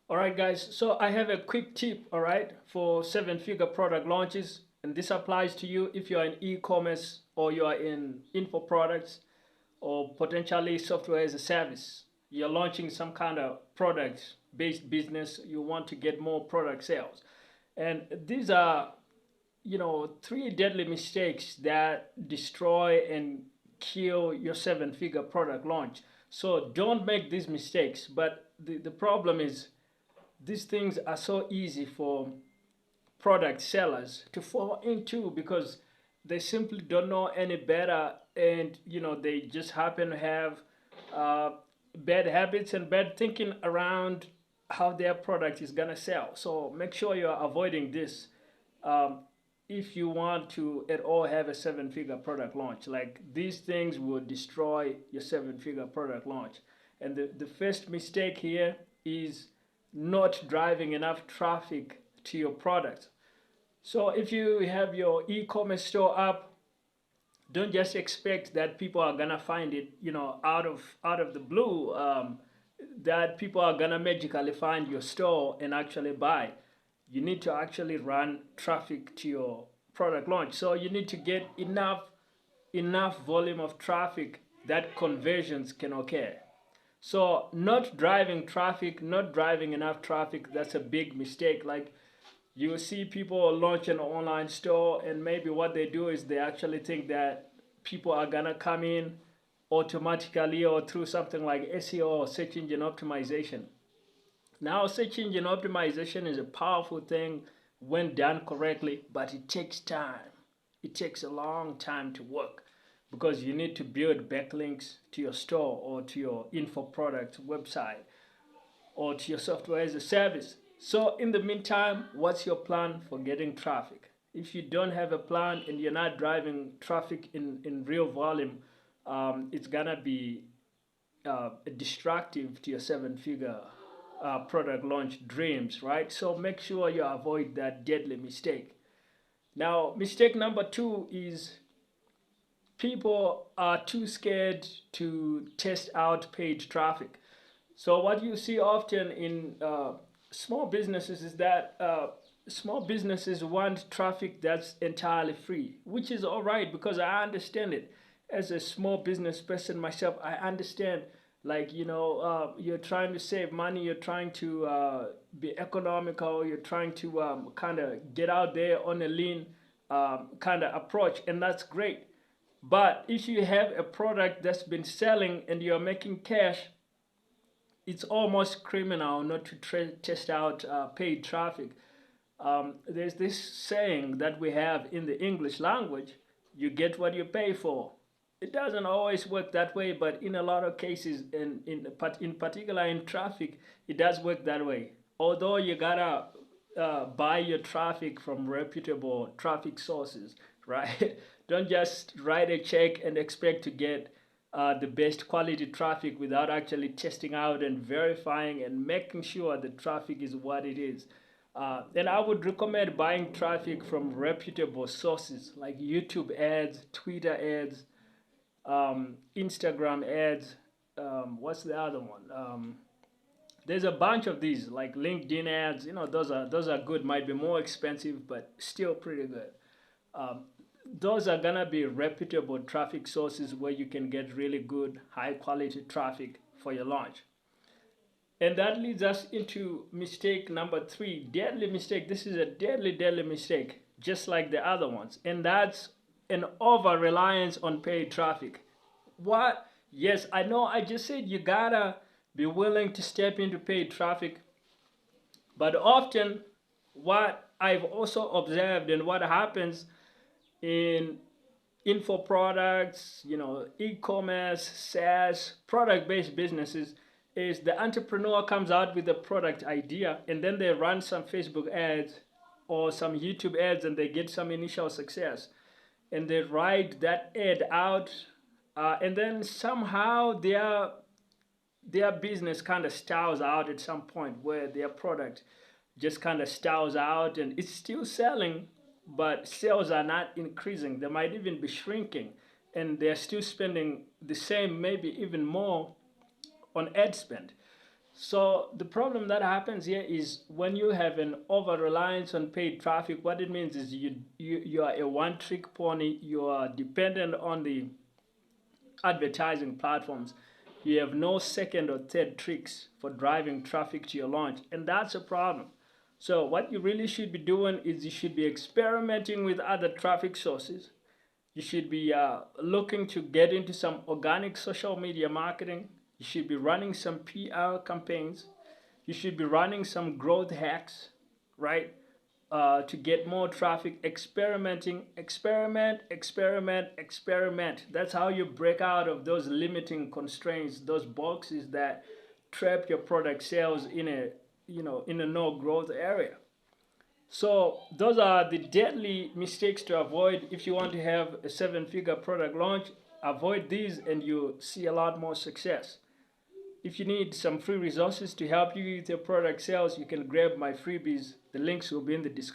All right, guys. So I have a quick tip, all right, for seven-figure product launches. And this applies to you if you're in e-commerce or you are in info products or potentially software as a service. You're launching some kind of product-based business. You want to get more product sales. And these are, three deadly mistakes that destroy and kill your seven-figure product launch. So don't make these mistakes. But the problem is these things are so easy for product sellers to fall into because they simply don't know any better, and they just happen to have uh, bad habits and bad thinking around how their product is gonna sell. So make sure you're avoiding this um, if you want to at all have a seven-figure product launch. Like, these things will destroy your seven-figure product launch. And the first mistake here is not driving enough traffic to your product. So if you have your e-commerce store up, don't just expect that people are gonna find it, out of the blue. That people are gonna magically find your store and actually buy. You need to actually run traffic to your product launch. So you need to get enough volume of traffic that conversions can occur. So not driving traffic, not driving enough traffic, that's a big mistake. Like, you see people launch an online store, and maybe what they do is they actually think that people are gonna come in automatically or through something like SEO or search engine optimization. Now, search engine optimization is a powerful thing when done correctly, but it takes time. It takes a long time to work because you need to build backlinks to your store or to your info product website or to your software as a service. So, in the meantime, what's your plan for getting traffic? If you don't have a plan and you're not driving traffic in real volume, it's gonna be destructive to your seven-figure product launch dreams, right? So make sure you avoid that deadly mistake. Now, mistake number two is people are too scared to test out paid traffic. So what you see often in small businesses is that small businesses want traffic that's entirely free, which is all right because I understand it. As a small business person myself, I understand. Like, you're trying to save money, you're trying to be economical, you're trying to kind of get out there on a lean kind of approach, and that's great. But if you have a product that's been selling and you're making cash, it's almost criminal not to test out paid traffic. There's this saying that we have in the English language: you get what you pay for. It doesn't always work that way, but in a lot of cases, and in particular in traffic, it does work that way. Although you gotta buy your traffic from reputable traffic sources, right? Don't just write a check and expect to get the best quality traffic without actually testing out and verifying and making sure the traffic is what it is. Then I would recommend buying traffic from reputable sources like YouTube ads, Twitter ads, Instagram ads. What's the other one? There's a bunch of these like LinkedIn ads. Those are good. Might be more expensive, but still pretty good. Um, those are gonna be reputable traffic sources where you can get really good, high quality traffic for your launch. And that leads us into mistake number three, deadly mistake. This is a deadly, deadly mistake, just like the other ones. And that's an over reliance on paid traffic. What? Yes, I know I just said you gotta be willing to step into paid traffic, but often what I've also observed and what happens in info products, e-commerce, SaaS, product-based businesses, is the entrepreneur comes out with a product idea and then they run some Facebook ads or some YouTube ads and they get some initial success. And they write that ad out, and then somehow their business kind of stalls out at some point where their product just kind of stalls out and it's still selling, but sales are not increasing. They might even be shrinking, and they're still spending the same, maybe even more, on ad spend. So the problem that happens here is when you have an over reliance on paid traffic, what it means is you are a one trick pony. You are dependent on the advertising platforms. You have no second or third tricks for driving traffic to your launch, and that's a problem. So what you really should be doing is you should be experimenting with other traffic sources. You should be looking to get into some organic social media marketing. You should be running some PR campaigns. You should be running some growth hacks, right? To get more traffic, experimenting, experiment. That's how you break out of those limiting constraints, those boxes that trap your product sales in a in a no growth area. So those are the deadly mistakes to avoid if you want to have a seven-figure product launch. Avoid these and you see a lot more success. If you need some free resources to help you with your product sales, you can grab my freebies. The links will be in the description.